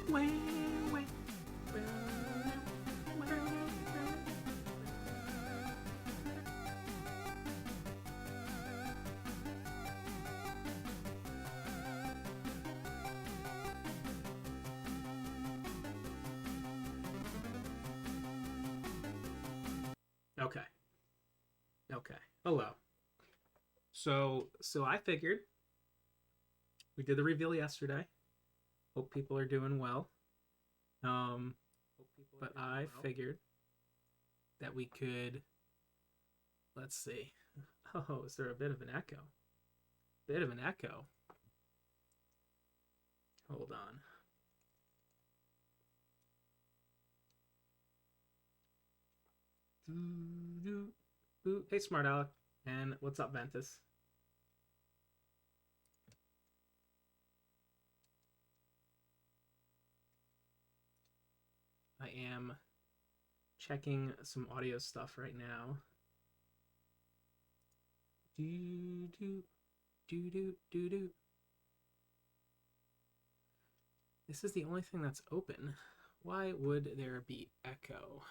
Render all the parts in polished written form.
Wait, wait. Okay. Okay. Hello. So I figured we did the reveal yesterday. Hope people are doing well. Um, but I figured that we could. Let's see. Oh, is there a bit of an echo? Bit of an echo. Hold on. Hey, Smart Alec. And what's up, Ventus? I am checking some audio stuff right now. Do do do do do do. This is the only thing that's open. Why would there be echo?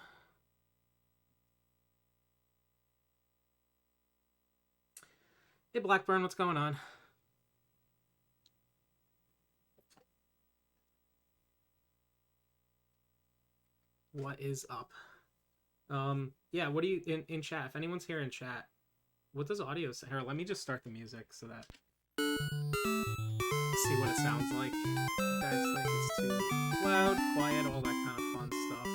Hey, Blackburn, what's going on? What is up? Yeah, what do you in chat? If anyone's here in chat, what does audio say? Here, let me just start the music so that see what it sounds like. You guys think it's too loud, quiet, all that kind of fun stuff.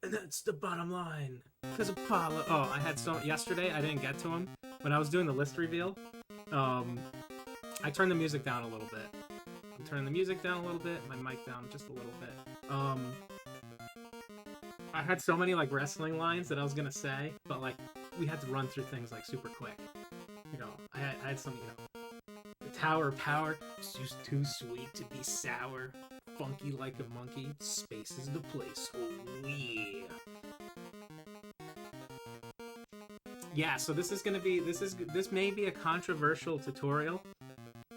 And that's the bottom line. Because Apollo. Oh, I had so yesterday. I didn't get to him when I was doing the list reveal. I turned the music down a little bit. I'm turning the music down a little bit. My mic down just a little bit. I had so many like wrestling lines that I was gonna say, but like we had to run through things like super quick. You know, I had some, the Tower of Power, it's just too sweet to be sour. Funky like a monkey, space is the place. Oh yeah. Yeah, so this is gonna be this may be a controversial tutorial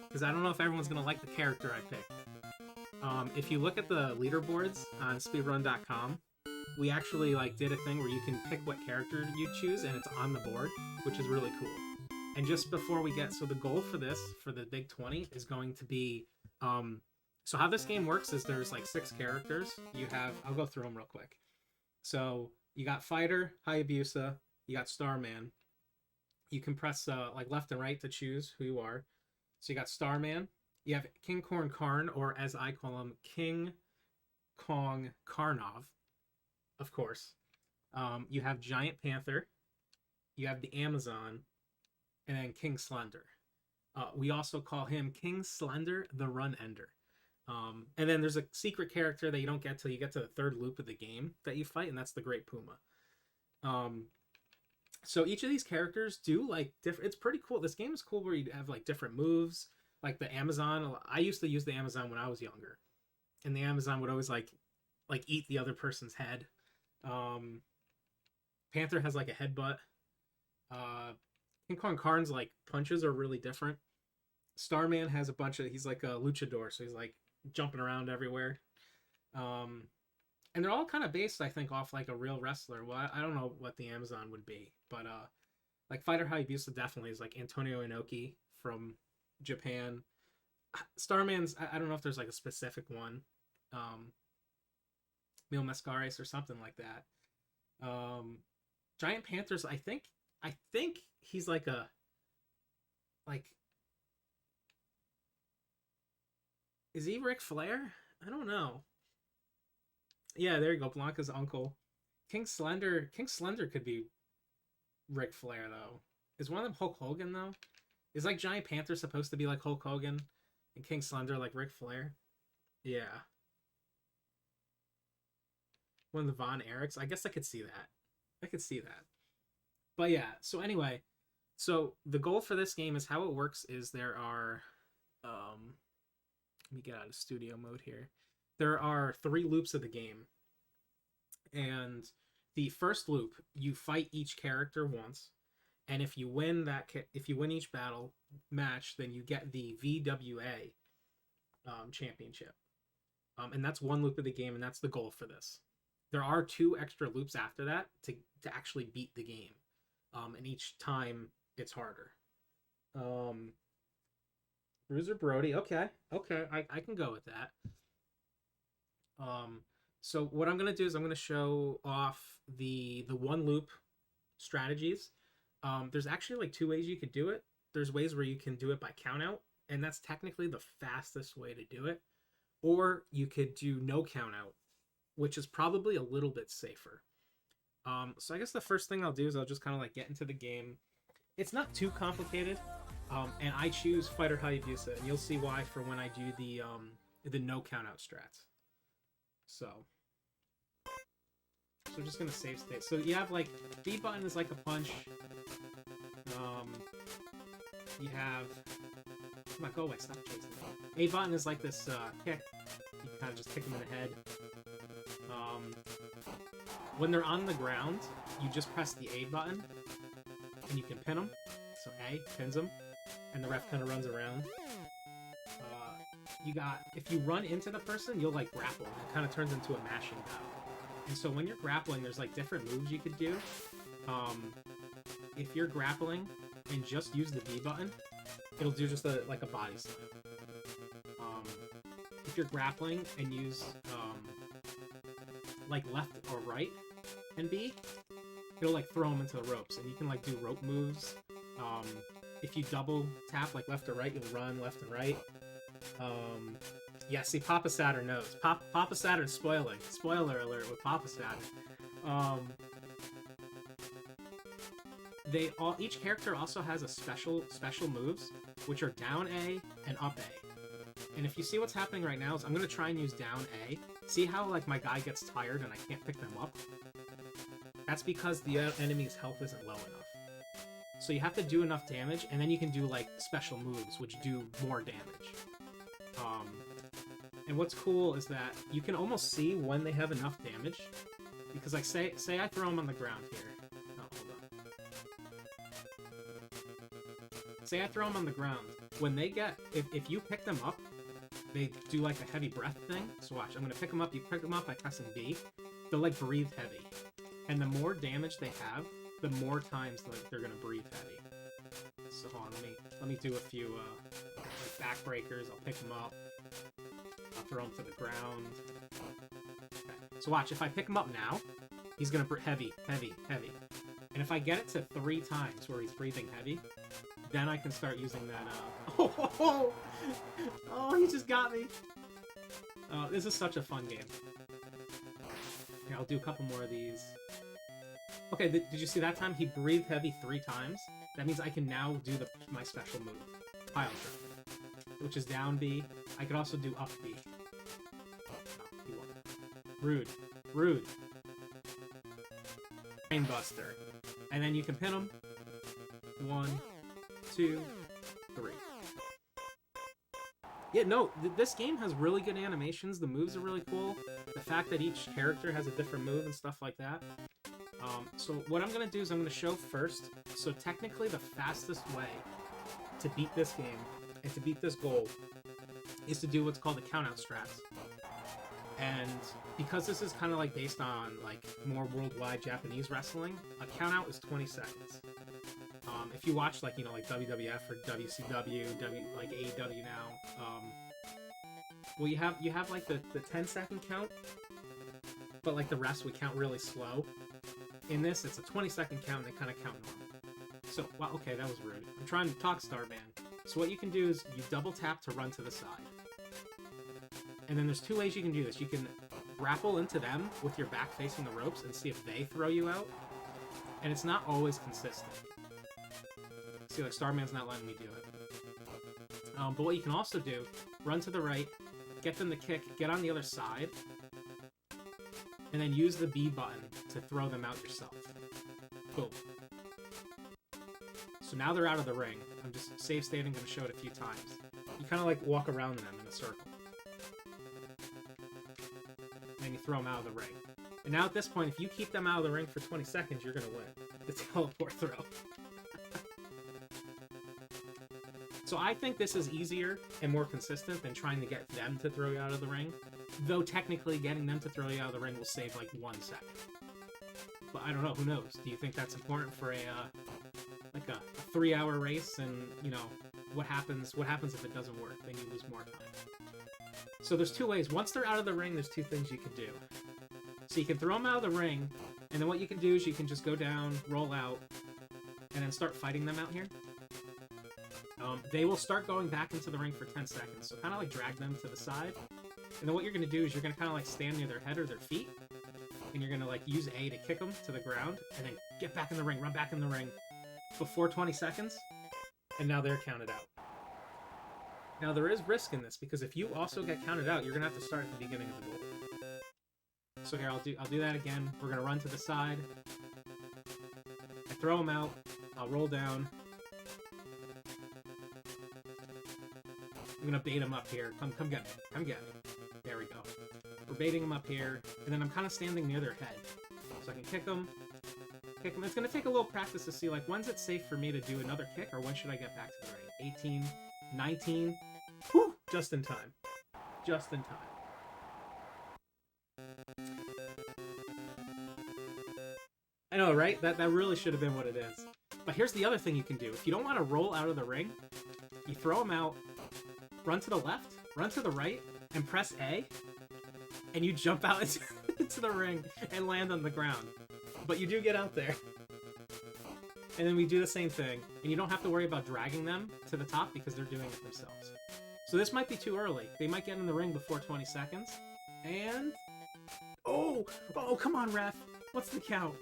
because I don't know if everyone's gonna like the character I picked. If you look at the leaderboards on speedrun.com, we actually like did a thing where you can pick what character you choose and it's on the board, which is really cool. And just before we get, so the goal for this, for the Big 20, is going to be, so how this game works is there's like 6 characters. You have, I'll go through them real quick. So you got Fighter, Hayabusa, you got Starman. You can press like left and right to choose who you are. So you got Starman. You have King Kong Karn, or as I call him, King Kong Karnov, of course. You have Giant Panther. You have the Amazon. And then King Slender. We also call him King Slender the Run Ender. And then there's a secret character that you don't get till you get to the 3rd loop of the game that you fight, and that's the Great Puma. So each of these characters do like different. It's pretty cool. This game is cool where you have like different moves. Like the Amazon. I used to use the Amazon when I was younger, and the Amazon would always like eat the other person's head. Panther has like a headbutt. King Kong Karn's like punches are really different. Starman has a bunch of, he's like a luchador, so he's like jumping around everywhere. And they're all kind of based, I think, off like a real wrestler. Well, I don't know what the Amazon would be, but like Fighter Hayabusa definitely is like Antonio Inoki from Japan. Starman's, I don't know if there's like a specific one. Mil Mascares or something like that. Giant Panthers, I think he's like a is he Ric Flair? I don't know. Yeah, there you go. Blanca's uncle. King Slender could be Ric Flair though. Is one of them Hulk Hogan though? Is like Giant Panther supposed to be like Hulk Hogan and King Slender like Ric Flair? Yeah. One of the Von Erichs. I guess I could see that. But yeah, so anyway, so the goal for this game is how it works is there are let me get out of studio mode here. There are 3 loops of the game. And the first loop, you fight each character once, and if you win each battle match, then you get the VWA, championship. And that's one loop of the game, and that's the goal for this. There are 2 extra loops after that to actually beat the game. And each time it's harder. Bruiser Brody, okay, I can go with that. So what I'm gonna do is I'm gonna show off the 1 loop strategies. There's actually like 2 ways you could do it. There's ways where you can do it by count out, and that's technically the fastest way to do it. Or you could do no count out, which is probably a little bit safer. So I guess the first thing I'll do is I'll just kind of like get into the game. It's not too complicated, and I choose Fighter Hayabusa, and you'll see why for when I do the no count out strats. So we're just gonna save state. So you have like B button is like a punch. You have, come on, go away, stop chasing me. A button is like this kick. You kind of just kick them in the head. When they're on the ground, you just press the A button, and you can pin them. So A pins them, and the ref kind of runs around. You got, if you run into the person, you'll like grapple. It kind of turns into a mashing battle. And so when you're grappling, there's like different moves you could do. If you're grappling and just use the B button, it'll do just like a body slam. If you're grappling and use like left or right and B, it'll like throw them into the ropes, and you can like do rope moves. If you double tap like left or right, you'll run left and right. Yeah, see, Papa Saturn knows. Papa Saturn spoiling. Spoiler alert with Papa Saturn. Each character also has a special moves, which are down A and up A. And if you see what's happening right now, is I'm gonna try and use down A. See how like my guy gets tired and I can't pick them up? That's because the enemy's health isn't low enough. So you have to do enough damage, and then you can do like special moves, which do more damage. And what's cool is that you can almost see when they have enough damage, because like say I throw them on the ground here. Oh, hold on. Say I throw them on the ground. When they get, if you pick them up, they do like a heavy breath thing. So watch, I'm gonna pick them up. You pick them up by pressing B. They'll like breathe heavy, and the more damage they have, the more times like they're gonna breathe heavy. So hold on, let me do a few like backbreakers. I'll pick them up. I'll throw him to the ground. Okay. So watch, if I pick him up now, he's gonna heavy. And if I get it to 3 times where he's breathing heavy, then I can start using that, oh, he just got me! This is such a fun game. Here, I'll do a couple more of these. Okay, did you see that time? He breathed heavy 3 times. That means I can now do my special move, Pile Driver, which is down B. I could also do up B. Oh, no, he won. Rude. Brainbuster. And then you can pin him. 1, 2, 3. Yeah, no, this game has really good animations. The moves are really cool. The fact that each character has a different move and stuff like that. So what I'm going to do is I'm going to show first. So technically the fastest way to beat this game and to beat this goal is to do what's called the count-out strats. And because this is kind of like based on like more worldwide Japanese wrestling, a count-out is 20 seconds. If you watch like, you know, like WWF or WCW, like AEW now, well, you have like the 10-second count, but like the rest would count really slow. In this, it's a 20-second count, and they kind of count normal. So, wow, okay, that was rude. I'm trying to talk, Starman. So what you can do is you double tap to run to the side. And then there's 2 ways you can do this. You can grapple into them with your back facing the ropes and see if they throw you out. And it's not always consistent. See, like, Starman's not letting me do it. But what you can also do, run to the right, get them to kick, get on the other side, and then use the B button to throw them out yourself. Boom. So now they're out of the ring. I'm just save stating, going to show it a few times. You kind of like walk around them in a circle. And you throw them out of the ring. And now at this point, if you keep them out of the ring for 20 seconds, you're going to win. The teleport throw. So I think this is easier and more consistent than trying to get them to throw you out of the ring. Though technically getting them to throw you out of the ring will save like 1 second. But I don't know, who knows? Do you think that's important for a 3-hour race? And, you know, what happens if it doesn't work? Then you lose more time. So there's 2 ways. Once they're out of the ring, there's 2 things you can do. So you can throw them out of the ring, and then what you can do is you can just go down, roll out, and then start fighting them out here. They will start going back into the ring for 10 seconds, so kind of like drag them to the side. And then what you're going to do is you're going to kind of like stand near their head or their feet, and you're going to like use A to kick them to the ground, and then get back in the ring, run back in the ring before 20 seconds, and now they're counted out. Now there is risk in this, because if you also get counted out, you're going to have to start at the beginning of the goal. So here, I'll do that again. We're going to run to the side. I throw them out. I'll roll down. I'm going to bait them up here. Come get me. Come get me. There we go. We're baiting them up here. And then I'm kind of standing near their head. So I can kick them. Kick them. It's going to take a little practice to see, like, when's it safe for me to do another kick, or when should I get back to the ring? 18, 19. Whew! Just in time. Just in time. I know, right? That really should have been what it is. But here's the other thing you can do. If you don't want to roll out of the ring, you throw them out, run to the left, run to the right, and press A, and you jump out into the ring and land on the ground. But you do get out there. And then we do the same thing, and you don't have to worry about dragging them to the top because they're doing it themselves. So this might be too early. They might get in the ring before 20 seconds. And... Oh, come on, ref. What's the count?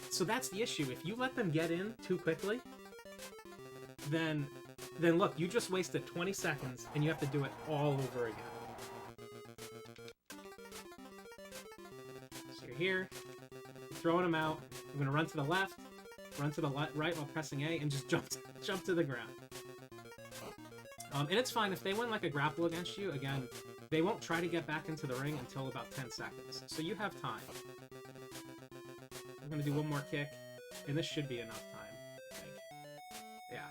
So that's the issue. If you let them get in too quickly, then look, you just wasted 20 seconds, and you have to do it all over again. So you're here, throwing them out. I'm going to run to the left, run to the right while pressing A, and just jump to the ground. And it's fine. If they win like a grapple against you, again, they won't try to get back into the ring until about 10 seconds. So you have time. I'm going to do one more kick, and this should be enough time, I think. Yeah.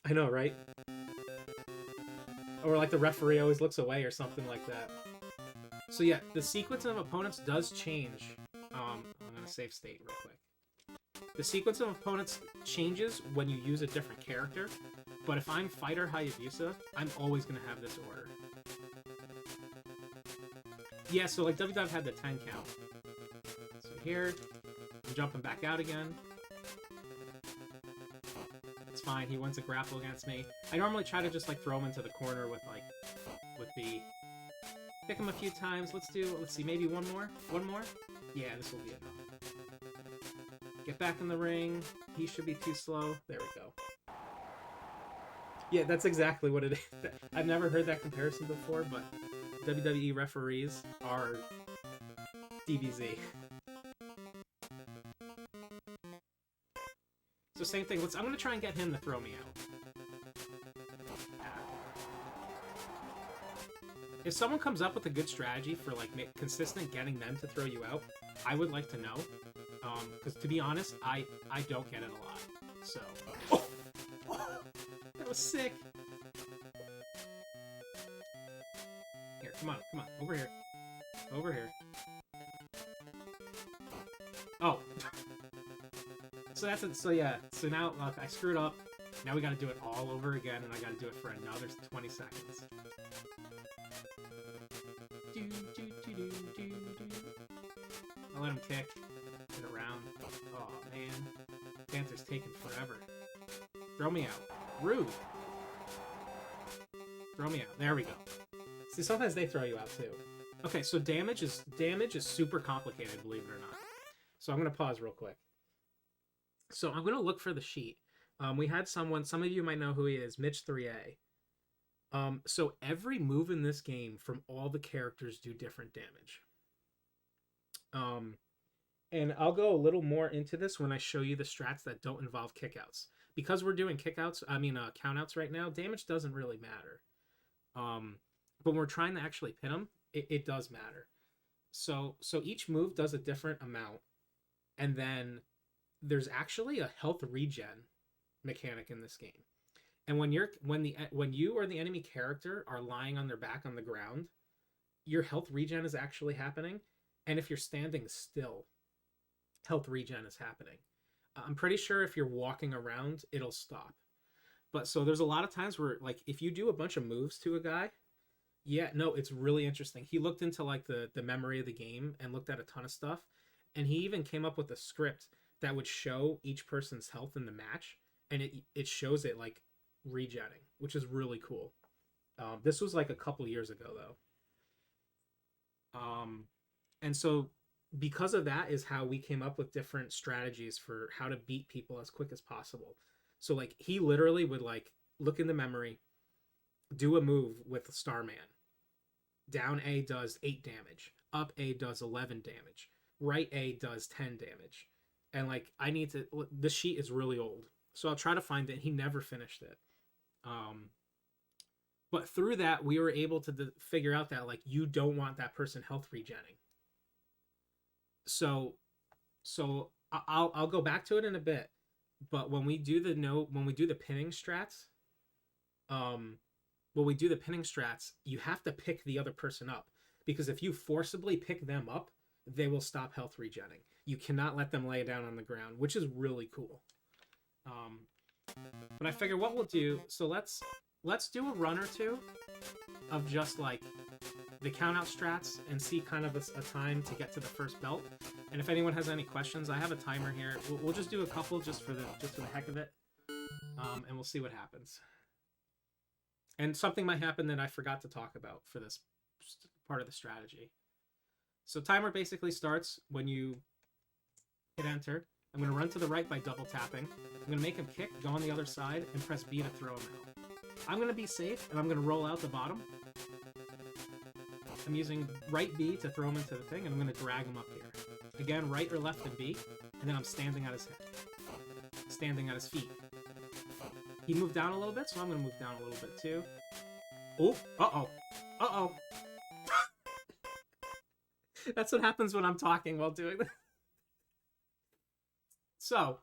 I know, right? Or like the referee always looks away or something like that. So yeah, the sequence of opponents does change. I'm going to save state real quick. The sequence of opponents changes when you use a different character, but if I'm Fighter Hayabusa, I'm always going to have this order. Yeah, so like WW had the 10 count. So here, I'm jumping back out again. It's fine, he wins a grapple against me. I normally try to just like throw him into the corner with B. Kick him a few times. Let's see, maybe one more? One more? Yeah, this will be enough. Get back in the ring. He should be too slow. There we go. Yeah, that's exactly what it is. I've never heard that comparison before, but WWE referees are DBZ. So same thing. I'm going to try and get him to throw me out. If someone comes up with a good strategy for like consistent getting them to throw you out, I would like to know. Because to be honest, I don't get it a lot. So, that was sick. Here, come on, over here, over here. Oh, so that's it. So yeah, so now look, I screwed up. Now we got to do it all over again, and I got to do it for another 20 seconds. I'll let him kick. Get around. Oh, man. Panther's taking forever. Throw me out. Rude. Throw me out. There we go. See, sometimes they throw you out, too. Okay, so damage is super complicated, believe it or not. So I'm going to pause real quick. So I'm going to look for the sheet. We had some of you might know who he is, Mitch 3A. So every move in this game from all the characters do different damage. And I'll go a little more into this when I show you the strats that don't involve kickouts. Because we're doing countouts right now, damage doesn't really matter. But when we're trying to actually pin them, it does matter. So each move does a different amount. And then there's actually a health regen mechanic in this game. And when you or the enemy character are lying on their back on the ground, your health regen is actually happening. And if you're standing still, health regen is happening. I'm pretty sure if you're walking around, it'll stop. But so there's a lot of times where, like, if you do a bunch of moves to a guy, yeah, no, it's really interesting. He looked into like the memory of the game and looked at a ton of stuff, and he even came up with a script that would show each person's health in the match, and it shows it like regenning, which is really cool. This was like a couple years ago though. And so because of that is how we came up with different strategies for how to beat people as quick as possible. So like he literally would like look in the memory, do a move with Starman. Down A does 8 damage. Up A does 11 damage. Right A does 10 damage. And like I need to, this sheet is really old, so I'll try to find it. He never finished it. But through that, we were able to figure out that like you don't want that person health regenning. So I'll go back to it in a bit. But when we do the pinning strats, you have to pick the other person up, because if you forcibly pick them up, they will stop health regenning. You cannot let them lay down on the ground, which is really cool. But I figure what we'll do, so let's do a run or two of just like the count out strats and see kind of a time to get to the first belt. And if anyone has any questions, I have a timer here. We'll just do a couple just for the heck of it, and we'll see what happens. And something might happen that I forgot to talk about for this part of the strategy. So timer basically starts when you hit enter. I'm going to run to the right by double tapping. I'm going to make him kick, go on the other side, and press B to throw him out. I'm going to be safe, and I'm going to roll out the bottom. I'm using right B to throw him into the thing, and I'm going to drag him up here. Again, right or left and B, and then I'm standing at his head. Standing at his feet. He moved down a little bit, so I'm going to move down a little bit too. Oh, uh-oh. Uh-oh. That's what happens when I'm talking while doing that. So,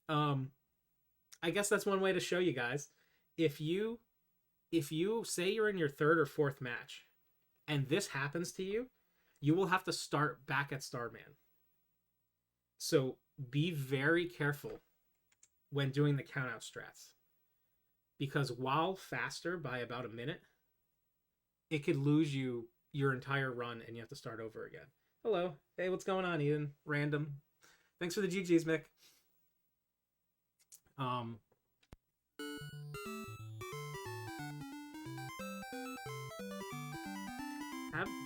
I guess that's one way to show you guys. If you say you're in your third or fourth match, and this happens to you, you will have to start back at Starman. So be very careful when doing the countout strats, because while faster by about a minute, it could lose you your entire run and you have to start over again. Hello. Hey, what's going on, Ian? Random. Thanks for the GGs, Mick.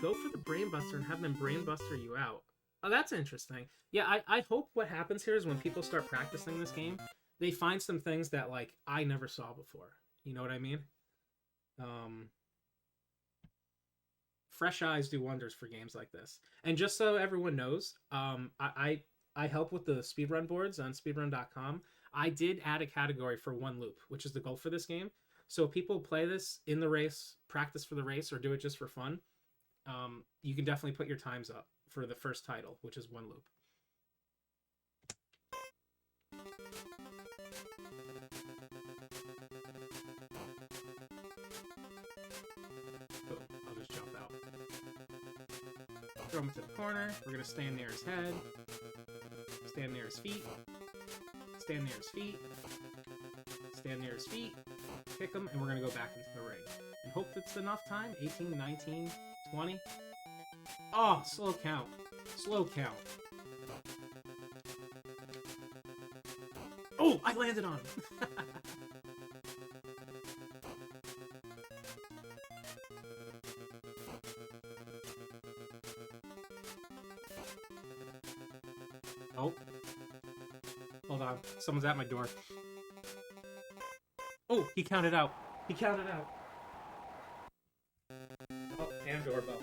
Go for the brainbuster and have them brainbuster you out. Oh, that's interesting. Yeah, I hope what happens here is when people start practicing this game, they find some things that like I never saw before. You know what I mean? Fresh eyes do wonders for games like this. And just so everyone knows, I help with the speedrun boards on speedrun.com. I did add a category for one loop, which is the goal for this game. So if people play this in the race, practice for the race, or do it just for fun, you can definitely put your times up for the first title, which is one loop. Boom, I'll just jump out. Throw him to the corner. We're going to stand near his head. Stand near his feet. Stand near his feet. Stand near his feet. Kick him, and we're going to go back into the ring. And hope it's enough time. 18, 19, 20. Oh, slow count. Slow count. Oh, I landed on him. Oh. Hold on. Someone's at my door. Oh, he counted out. He counted out. Oh, and doorbell.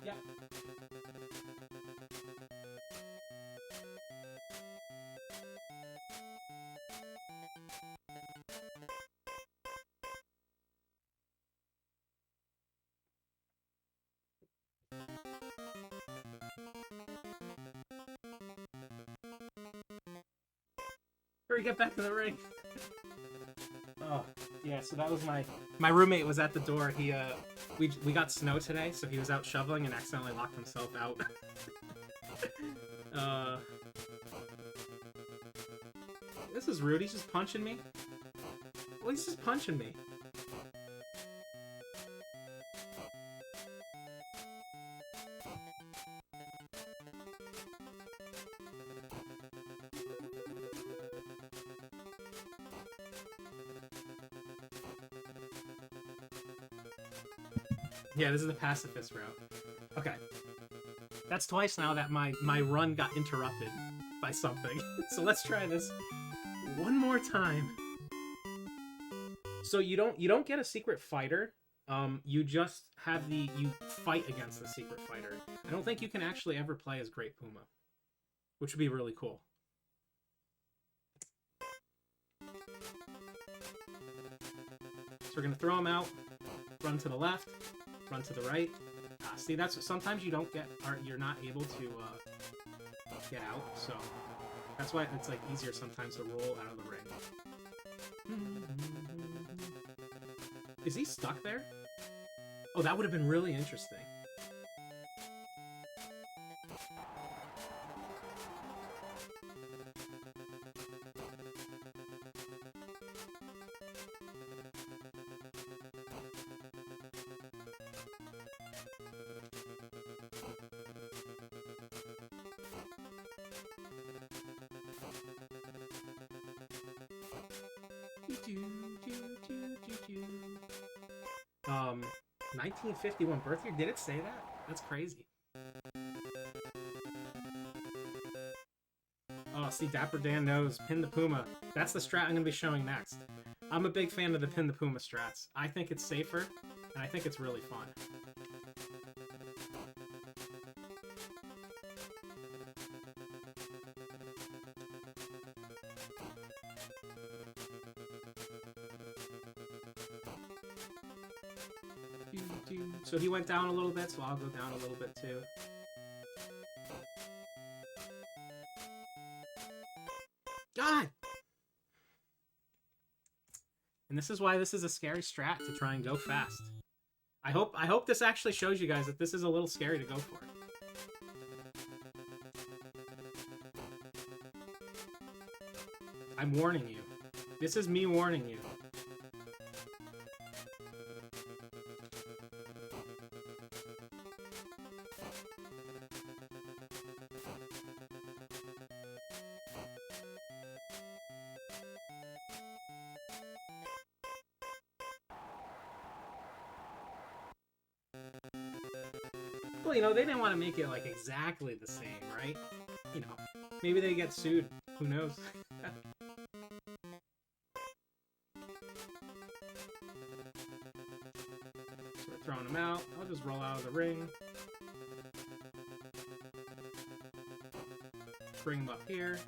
Yep. Hurry, get back to the ring. Oh, yeah, so that was my roommate was at the door. He we got snow today, so he was out shoveling and accidentally locked himself out. This is rude. He's just punching me. Well, he's just punching me. Yeah, this is the pacifist route. Okay. That's twice now that my run got interrupted by something. So let's try this one more time. So you don't get a secret fighter. You just have you fight against the secret fighter. I don't think you can actually ever play as Great Puma, which would be really cool. So we're gonna throw him out, run to the left, run to the right. See, that's what, sometimes you don't get, or you're not able to get out. So that's why it's like easier sometimes to roll out of the ring. Is he stuck there? Oh, that would have been really interesting. Um, 1951 birth year? Did it say that? That's crazy. Oh, see, Dapper Dan knows. Pin the Puma. That's the strat I'm going to be showing next. I'm a big fan of the Pin the Puma strats. I think it's safer, and I think it's really fun. So he went down a little bit, so I'll go down a little bit too. God! And this is why this is a scary strat, to try and go fast. I hope this actually shows you guys that this is a little scary to go for. I'm warning you. This is me warning you. Well, you know, they didn't want to make it, like, exactly the same, right? You know, maybe they get sued. Who knows? So we're throwing him out. I'll just roll out of the ring. Bring him up here.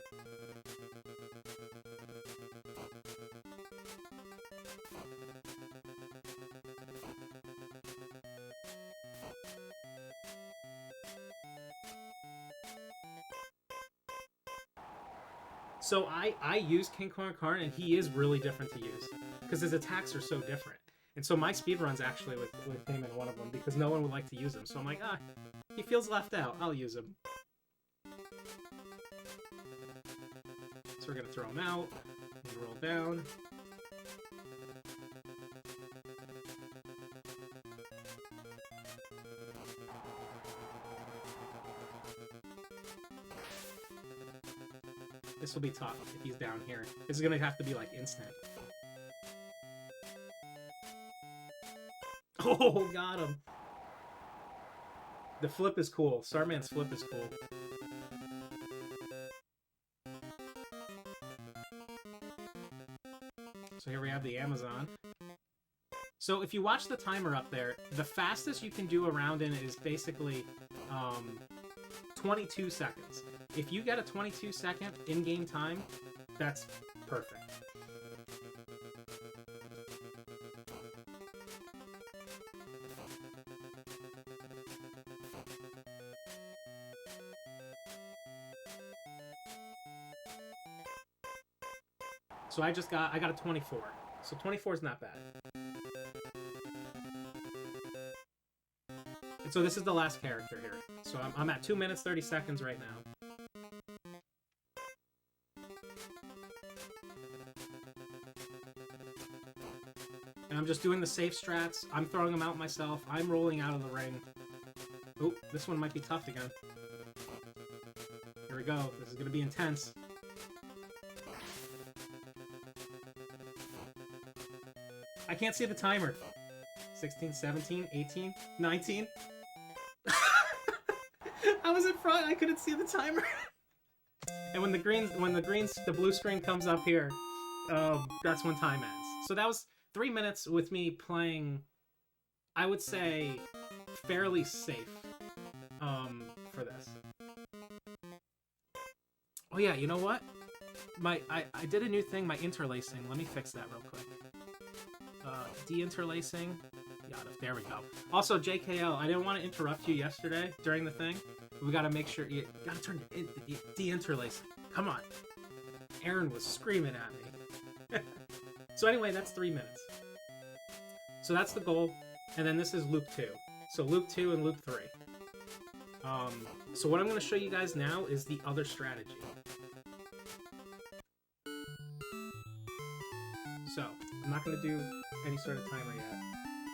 So I use King Kong Karn, and he is really different to use because his attacks are so different. And so my speedrun's actually with him in one of them because no one would like to use him. So I'm like, he feels left out. I'll use him. So we're gonna throw him out and roll down. This will be tough if he's down here. This is gonna have to be like instant. Oh, got him. The flip is cool. Starman's flip is cool. So here we have the Amazon. So if you watch the timer up there, the fastest you can do a round in is basically 22 seconds. If you get a 22-second in-game time, that's perfect. So I got a 24. So 24 is not bad. And so this is the last character here. So I'm at 2 minutes 30 seconds right now. And I'm just doing the safe strats. I'm throwing them out myself. I'm rolling out of the ring. Oh, this one might be tough again. Here we go. This is going to be intense. I can't see the timer. 16, 17, 18, 19. I was in front. I couldn't see the timer. And when the blue screen comes up here, that's when time ends. So that was 3 minutes with me playing, I would say, fairly safe for this. Oh yeah, you know what? I did a new thing, my interlacing. Let me fix that real quick. De-interlacing. Yeah, there we go. Also, JKL, I didn't want to interrupt you yesterday during the thing. We gotta make sure you gotta turn the de-interlacing. Come on. Aaron was screaming at me. So anyway, that's 3 minutes. So that's the goal. And then this is loop 2. So loop 2 and loop 3. So what I'm going to show you guys now is the other strategy. So I'm not going to do any sort of timer yet.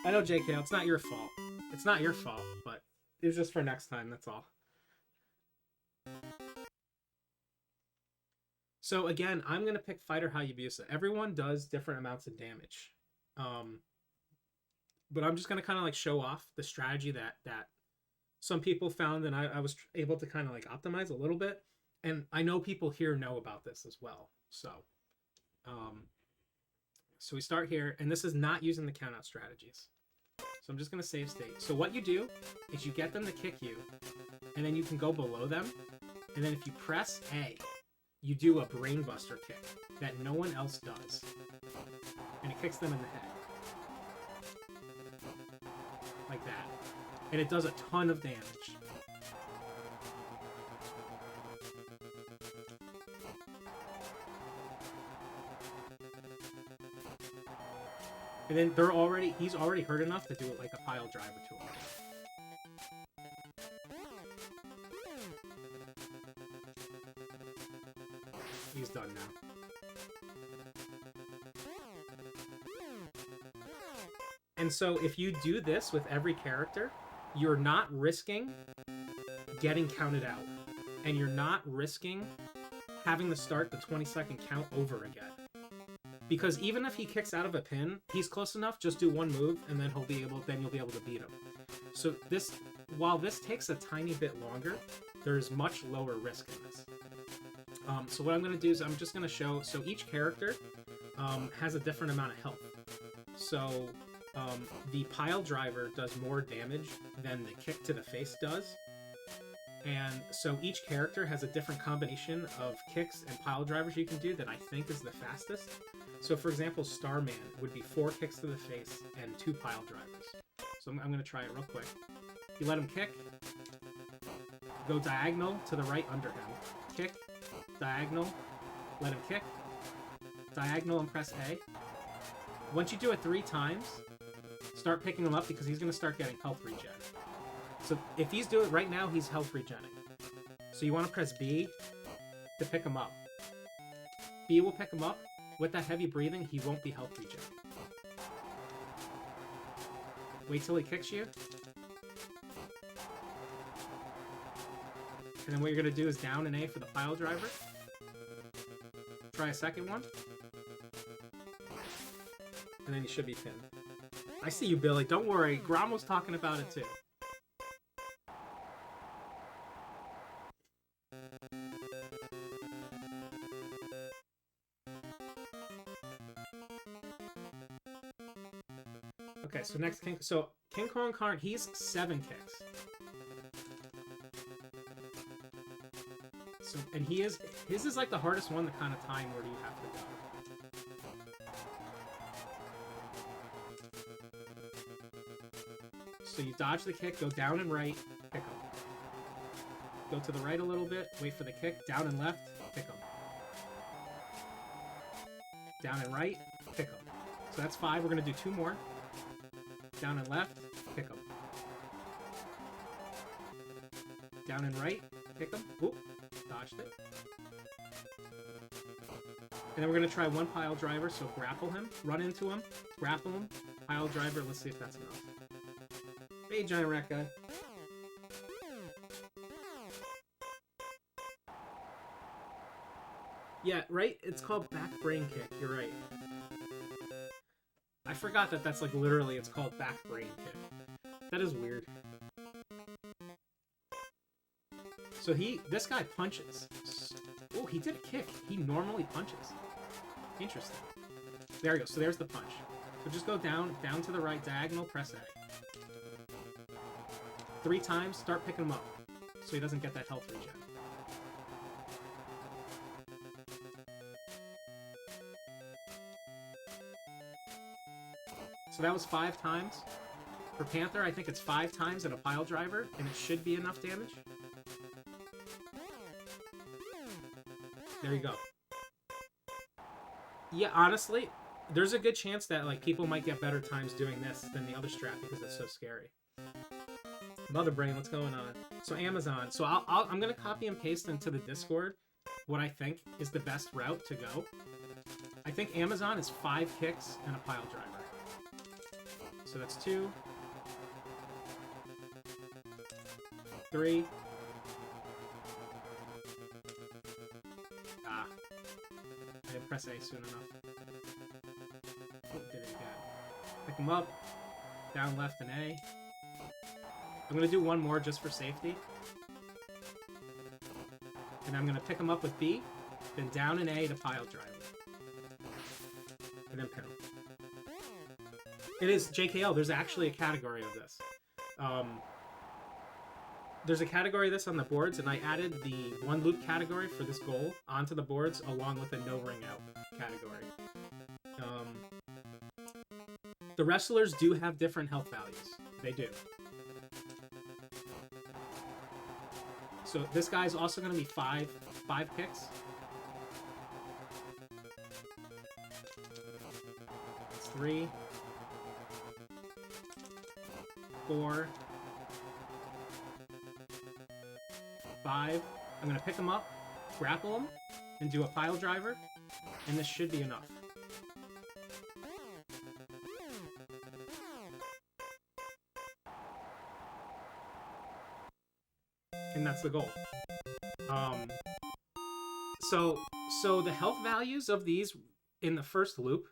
I know, JK, it's not your fault. It's not your fault, but it was just for next time, that's all. So again, I'm going to pick Fighter Hayabusa. Everyone does different amounts of damage. But I'm just going to kind of like show off the strategy that some people found, and I was able to kind of like optimize a little bit. And I know people here know about this as well. So we start here, and this is not using the countout strategies. So I'm just going to save state. So what you do is you get them to kick you, and then you can go below them. And then if you press A, you do a brainbuster kick that no one else does. And it kicks them in the head. Like that. And it does a ton of damage. And then he's already hurt enough to do it like a pile driver to him. He's done now. And so if you do this with every character, you're not risking getting counted out. And you're not risking having to start the 20-second count over again. Because even if he kicks out of a pin, he's close enough, just do one move, and then you'll be able to beat him. So while this takes a tiny bit longer, there's much lower risk in this. So what I'm going to do is I'm just going to show, so each character has a different amount of health. So the pile driver does more damage than the kick to the face does. And so each character has a different combination of kicks and pile drivers you can do that I think is the fastest. So for example, Starman would be 4 kicks to the face and 2 pile drivers. So I'm going to try it real quick. You let him kick, go diagonal to the right under him, kick, diagonal, let him kick, diagonal and press A. Once you do it 3 times, start picking him up because he's going to start getting health regen. So if he's doing it right now, he's health regenning. So you want to press B to pick him up. B will pick him up. With that heavy breathing, he won't be health regen. Wait till he kicks you. And then what you're going to do is down an A for the pile driver. Try a second one. And then you should be pinned. I see you, Billy. Don't worry. Grom was talking about it too. Okay, so next King... So, King Kong Karn, he's 7 kicks. So, and he is... His is like the hardest one to kind of time where do you have to go. So you dodge the kick, go down and right, pick him. Go to the right a little bit, wait for the kick, down and left, pick him. Down and right, pick him. So that's 5, we're going to do 2 more. Down and left, pick him. Down and right, pick him. Oop, dodged it. And then we're going to try 1 pile driver, so grapple him, run into him, grapple him, pile driver, let's see if that's enough. Hey, giant rat guy. Yeah, right? It's called back brain kick, you're right. I forgot that that's like literally, it's called back brain kick. That is weird. So this guy punches. Oh, he did a kick. He normally punches. Interesting. There we go, so there's the punch. So just go down to the right, diagonal, press A. 3 times, start picking him up, so he doesn't get that health regen. So that was 5 times. For Panther, I think it's 5 times and a pile driver, and it should be enough damage. There you go. Yeah, honestly, there's a good chance that like people might get better times doing this than the other strat because it's so scary. Mother brain, what's going on? So Amazon. So I'm gonna copy and paste into the Discord what I think is the best route to go. I think Amazon is 5 kicks and a pile driver. So that's 2, 3. Ah, I didn't press A soon enough. Oh, did it again. Pick him up. Down, left, and A. I'm going to do 1 more just for safety. And I'm going to pick him up with B, then down and A to pile drive. And then pin him. It is JKL. There's actually a category of this. There's a category of this on the boards, and I added the 1 loop category for this goal onto the boards along with a no ring out category. The wrestlers do have different health values. They do. So this guy's also going to be 5 kicks. That's 3, 4, 5. I'm going to pick him up, grapple him, and do a pile driver, and this should be enough. And that's the goal. So the health values of these in the first loop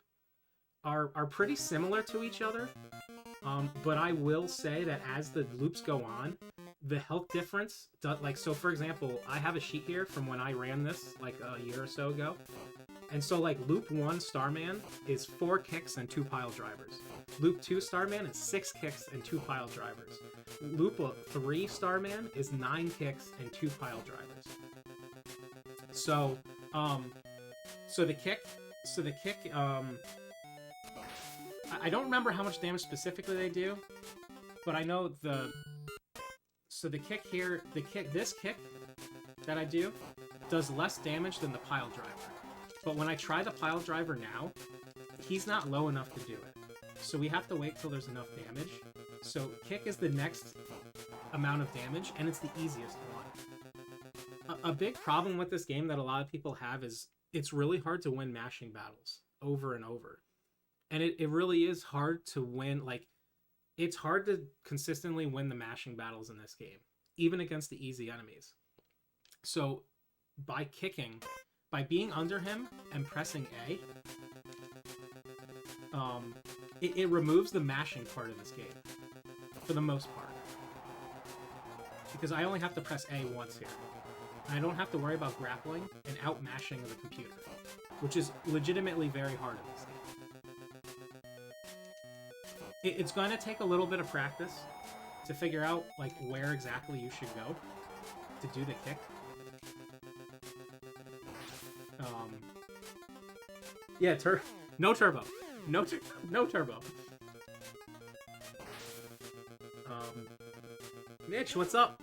are pretty similar to each other. But I will say that as the loops go on, the health difference, so for example, I have a sheet here from when I ran this like a year or so ago. And so like loop 1 Starman is 4 kicks and 2 pile drivers. Loop 2 Starman is 6 kicks and 2 pile drivers. Loop 3 Starman is 9 kicks and 2 pile drivers. So the kick, I don't remember how much damage specifically they do, but I know so the kick here, this kick that I do does less damage than the pile driver. But when I try the pile driver now, he's not low enough to do it. So we have to wait till there's enough damage. So kick is the next amount of damage, and it's the easiest one. A big problem with this game that a lot of people have is it's really hard to win mashing battles over and over. And it really is hard to win, like, it's hard to consistently win the mashing battles in this game, even against the easy enemies. So by kicking, by being under him and pressing A, it removes the mashing part of this game, for the most part. Because I only have to press A once here. And I don't have to worry about grappling and out-mashing of the computer, which is legitimately very hard in this game. It's going to take a little bit of practice to figure out like where exactly you should go to do the kick. Yeah, no turbo. No turbo. Mitch, what's up?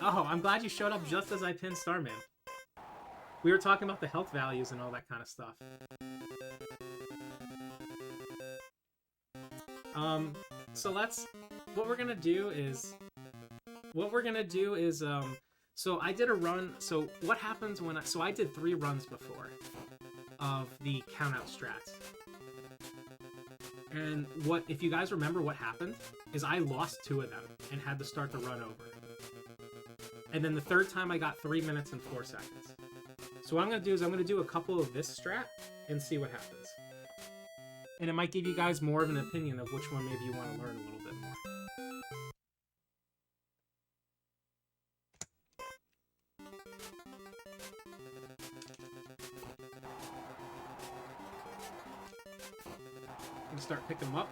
Oh, I'm glad you showed up just as I pinned Starman. We were talking about the health values and all that kind of stuff. So what we're gonna do is, so I did a run, so what happens when I did 3 runs before of the countout strats. And if you guys remember what happened, is I lost 2 of them and had to start the run over. And then the 3rd time I got 3 minutes and 4 seconds. So what I'm going to do is I'm going to do a couple of this strat and see what happens. And it might give you guys more of an opinion of which one maybe you want to learn a little bit more. I'm going to start picking them up.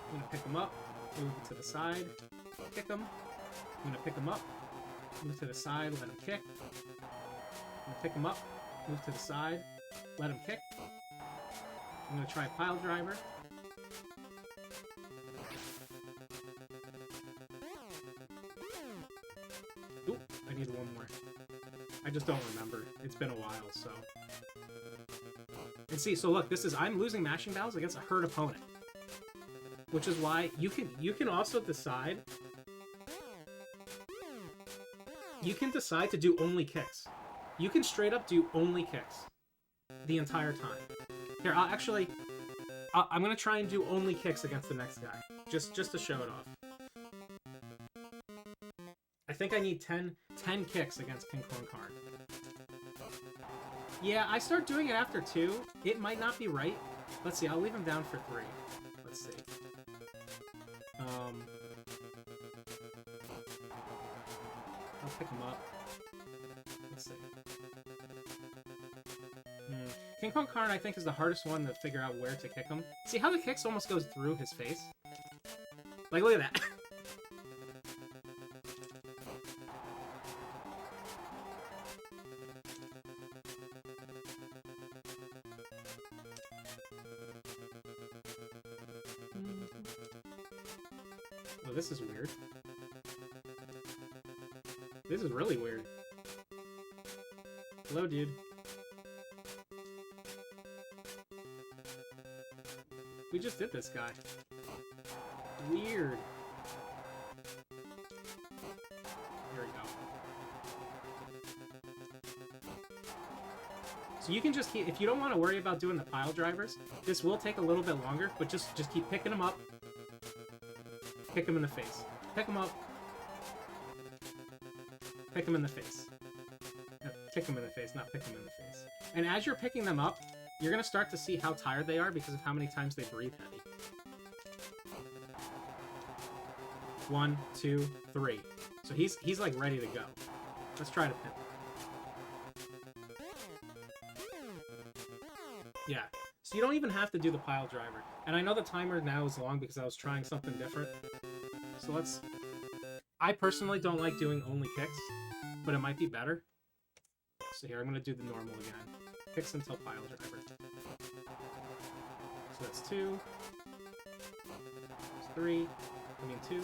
I'm going to pick them up, move to the side, kick them. I'm going to pick them up, move to the side, let him kick. I'm going to pick him up, move to the side, let him kick. I'm going to try a pile driver. Oop, I need one more. I just don't remember. It's been a while, so. And see, so look, I'm losing mashing battles against a hurt opponent. Which is why you can also decide. You can decide to do only kicks. You can straight up do only kicks the entire time. Here, I'm gonna try and do only kicks against the next guy, just to show it off. I think I need 10 kicks against King Kong Karn. Yeah, I start doing it after 2. It might not be right. Let's see. I'll leave him down for 3. Let's see. I'll pick him up. Let's see. King Kong Karn, I think, is the hardest one to figure out where to kick him. See how the kicks almost goes through his face? Like, look at that. Oh, this is weird. This is really weird. Hello, dude. We just did this guy. Weird. Here we go. So you can just keep, if you don't want to worry about doing the pile drivers, this will take a little bit longer, but just keep picking them up. Pick them in the face. Pick them up. Pick them in the face. Kick them in the face, not pick them in the face. And as you're picking them up, you're going to start to see how tired they are because of how many times they breathe heavy. 1, 2, 3. So he's like ready to go. Let's try to pin. Yeah. So you don't even have to do the pile driver. And I know the timer now is long because I was trying something different. So I personally don't like doing only kicks, but it might be better. So here, I'm going to do the normal again. Kicks until pile driver. So that's 2. That's 3. 2.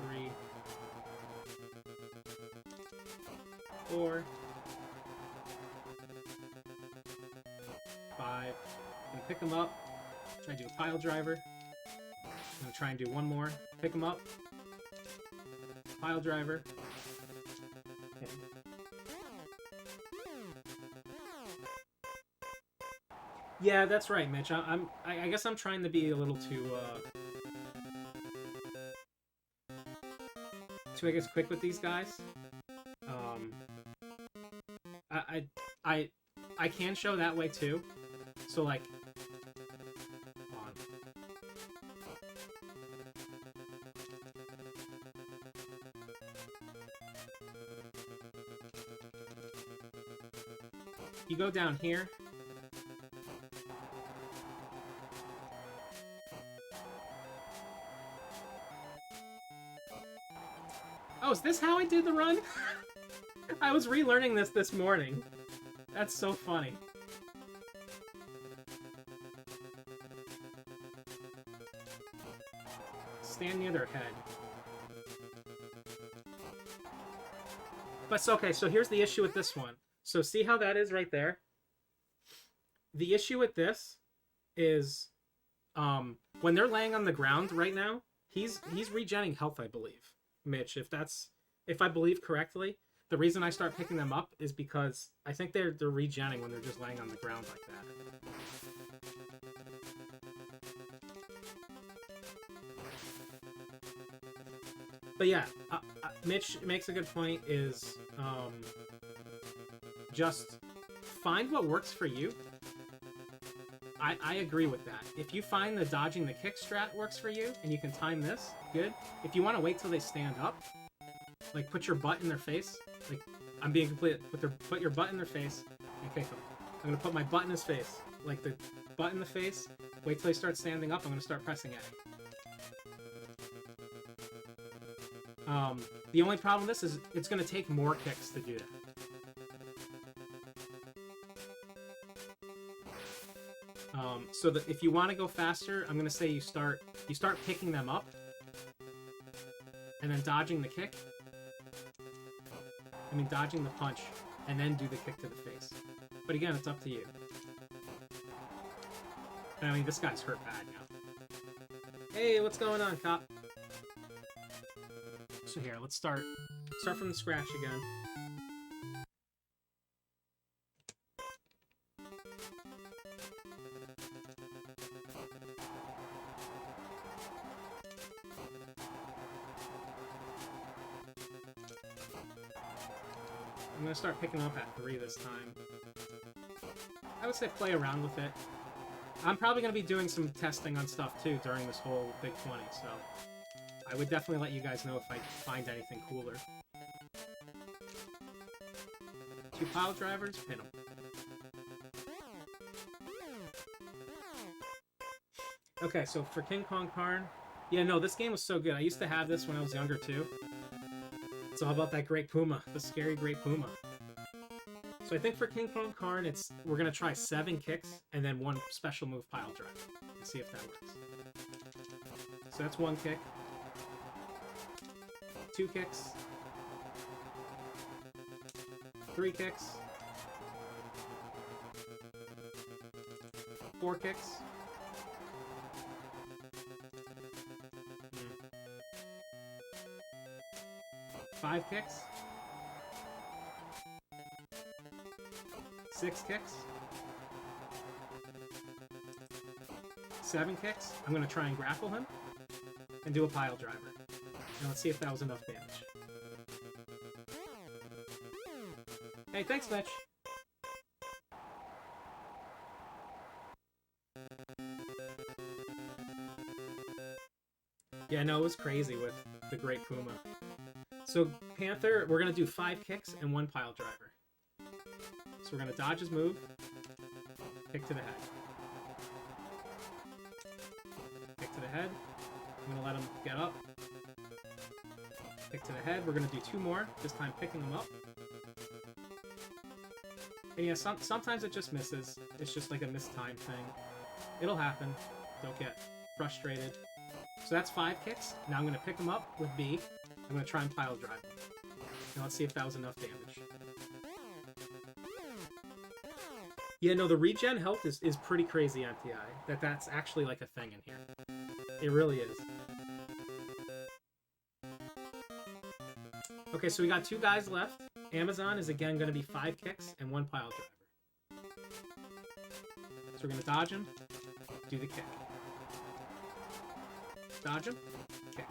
3. 4. 5. I'm gonna pick them up. Try to do a pile driver. I'm gonna try and do one more. Pick them up. Pile driver. Okay. Yeah, that's right, Mitch. I guess I'm trying to be a little too I guess quick with these guys. I can show that way too. So like, hold on. you go down here. Oh, is this how I did the run? I was relearning this morning. That's so funny. Stand near their head. But it's okay, so here's the issue with this one. So see how that is right there? The issue with this is when they're laying on the ground right now, he's regenerating health, I believe. Mitch, if I believe correctly, the reason I start picking them up is because I think they're regenerating when they're just laying on the ground like that. But yeah, Mitch makes a good point, is just find what works for you. I agree with that. If you find the dodging the kick strat works for you, and you can time this, good. If you want to wait till they stand up, like put your butt in their face, like I'm being complete, put your butt in their face and kick them. I'm going to put my butt in his face, like the butt in the face, wait till they start standing up, I'm going to start pressing A. The only problem with this is it's going to take more kicks to do that. So that if you want to go faster, I'm going to say you start picking them up and then dodging the kick. I mean dodging the punch and then do the kick to the face. But again, it's up to you. I mean, this guy's hurt bad now. Hey, what's going on, cop? So here, let's start from the scratch again. I'm gonna start picking up at 3 this time. I would say play around with it. I'm probably gonna be doing some testing on stuff too during this whole Big 20, so I would definitely let you guys know if I find anything cooler. 2 pile drivers, pin them. Okay, so for King Kong Karn, yeah, no, this game was so good. I used to have this when I was younger too. It's all about that Great Puma, the scary Great Puma. So I think for King Kong Karn, we're gonna try 7 kicks and then 1 special move pile driver and see if that works. So that's 1 kick. 2 kicks. 3 kicks. 4 kicks. 5 kicks. 6 kicks. 7 kicks. I'm going to try and grapple him and do a pile driver. And let's see if that was enough damage. Hey, thanks, Mitch. Yeah, no, it was crazy with the Great Puma. So, Panther, we're going to do 5 kicks and 1 pile driver. So we're going to dodge his move, kick to the head. Kick to the head. I'm going to let him get up. Kick to the head. We're going to do 2 more, this time picking him up. And yeah, sometimes it just misses. It's just like a mistime thing. It'll happen. Don't get frustrated. So that's 5 kicks. Now I'm going to pick him up with B. I'm going to try and pile drive him. Now let's see if that was enough damage. Yeah, no, the regen health is pretty crazy, MTI. That's actually like a thing in here. It really is. Okay, so we got 2 guys left. Amazon is again going to be 5 kicks and 1 pile driver. So we're going to dodge him, do the kick. Dodge him, kick.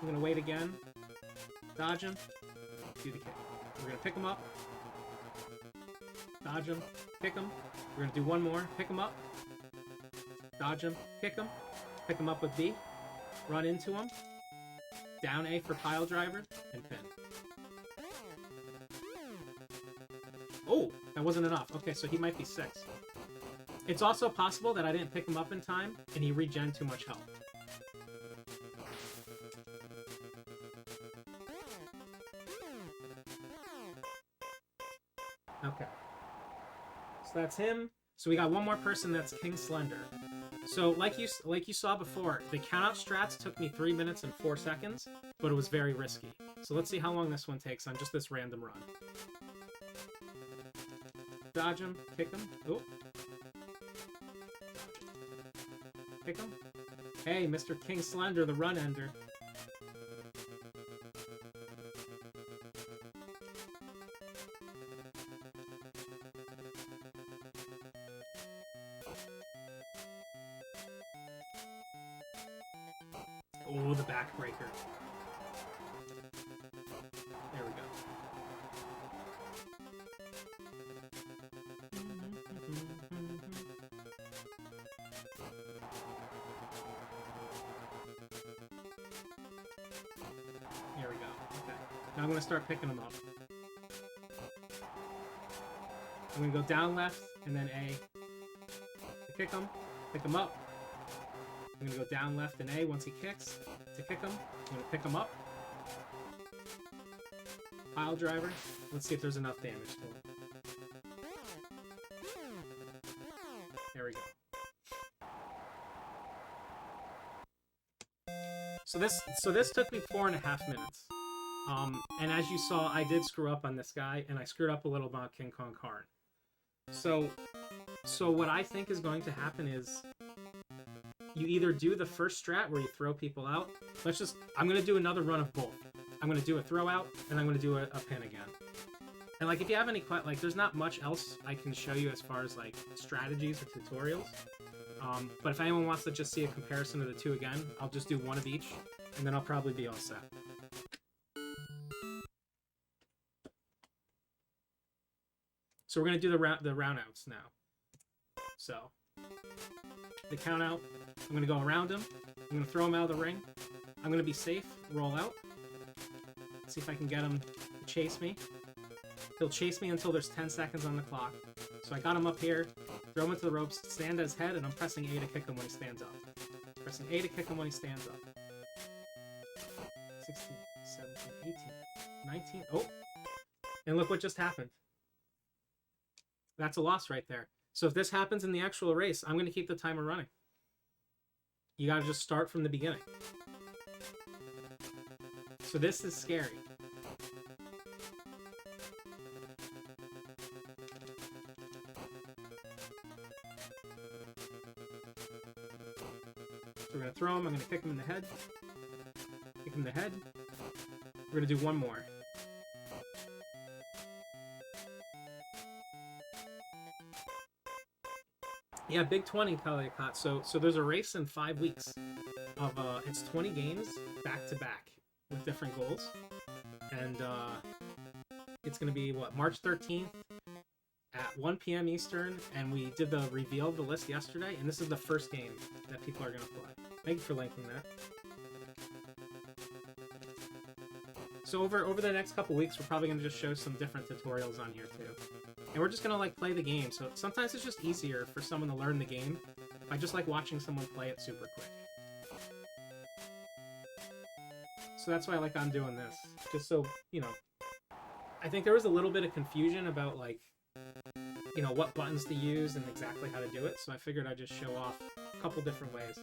I'm going to wait again, dodge him, do the kick. We're going to pick him up, dodge him, kick him. We're going to do 1 more, pick him up, dodge him, pick him up with B, run into him, down A for pile driver, and pin. Oh, That wasn't enough. Okay, so he might be 6. It's also possible that I didn't pick him up in time, and he regen too much health. Okay. So that's him. So we got one more person that's King Slender. So like you saw before, the countout strats took me 3 minutes and 4 seconds, but it was very risky. So let's see how long this one takes on just this random run. Dodge him, kick him. Oh. Kick him. Hey, Mr. King Slender, the run ender. Oh, the backbreaker. There we go. There we go. Okay. Now I'm going to start picking them up. I'm going to go down left and then A to kick him, pick him up. I'm going to go down left and A once he kicks to kick him. I'm going to pick him up. Pile driver. Let's see if there's enough damage to him. There we go. So this took me 4.5 minutes. And as you saw, I did screw up on this guy, and I screwed up a little about King Kong Karn. So what I think is going to happen is you either do the first strat where you throw people out. I'm going to do another run of both. I'm going to do a throw out, and I'm going to do a pin again. And like, if you have any, like, there's not much else I can show you as far as like strategies or tutorials. But if anyone wants to just see a comparison of the two again, I'll just do one of each, and then I'll probably be all set. So we're going to do the roundouts now. So, the count out, I'm going to go around him. I'm going to throw him out of the ring. I'm going to be safe, roll out. See if I can get him to chase me. He'll chase me until there's 10 seconds on the clock. So I got him up here, throw him into the ropes, stand at his head, and I'm pressing A to kick him when he stands up. Pressing A to kick him when he stands up. 16, 17, 18, 19, oh! And look what just happened. That's a loss right there. So if this happens in the actual race, I'm going to keep the timer running. You got to just start from the beginning. So this is scary. So we're going to throw him. I'm going to kick him in the head. Kick him in the head. We're going to do one more. Yeah, Big 20, Kaliakot. So there's a race in 5 weeks of it's 20 games back to back with different goals, and it's gonna be what, March 13th at 1 p.m. Eastern, and we did the reveal of the list yesterday, and this is the first game that people are gonna play. Thank you for linking that. So over the next couple weeks, we're probably gonna just show some different tutorials on here too. And we're just gonna like play the game, so sometimes it's just easier for someone to learn the game by just like watching someone play it super quick. So that's why I'm doing this, just so, you know, I think there was a little bit of confusion about like, you know, what buttons to use and exactly how to do it, so I figured I'd just show off a couple different ways.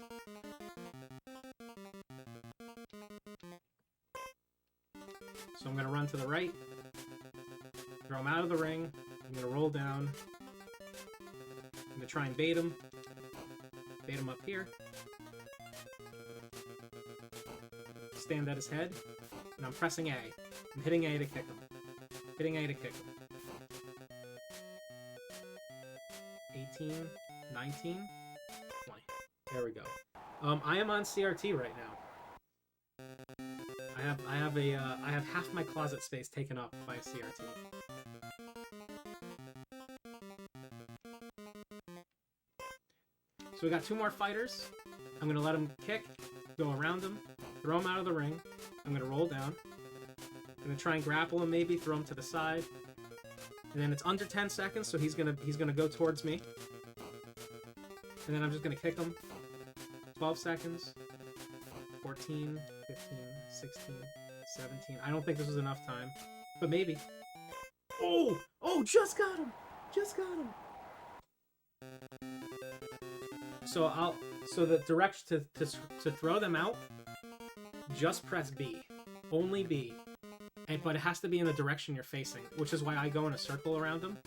So I'm gonna run to the right, throw him out of the ring. I'm going to roll down. I'm going to try and bait him. Bait him up here. Stand at his head. And I'm pressing A. I'm hitting A to kick him. Hitting A to kick him. 18, 19, 20. There we go. I am on CRT right now. I have half my closet space taken up by a CRT. So we got 2 more fighters. I'm going to let him kick, go around him, throw him out of the ring. I'm going to roll down. I'm going to try and grapple him maybe, throw him to the side. And then it's under 10 seconds, so he's gonna go towards me. And then I'm just gonna kick him. 12 seconds. 14, 15, 16, 17. I don't think this was enough time, but maybe. Oh! Oh, just got him! Just got him! So the direction to throw them out, just press B. Only B. But it has to be in the direction you're facing, which is why I go in a circle around them.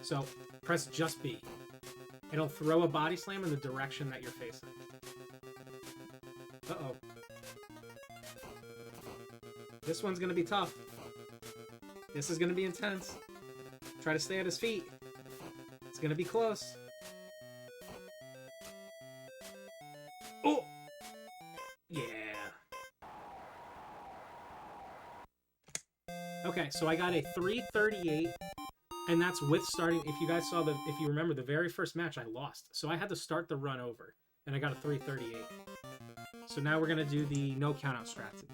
So press just B. It'll throw a body slam in the direction that you're facing. Uh-oh. This one's gonna be tough. This is gonna be intense. Try to stay at his feet. It's gonna be close. Oh! Yeah. Okay, so I got a 338, and that's with starting. If you guys saw if you remember the very first match, I lost. So I had to start the run over, and I got a 338. So now we're gonna do the no countout strategy.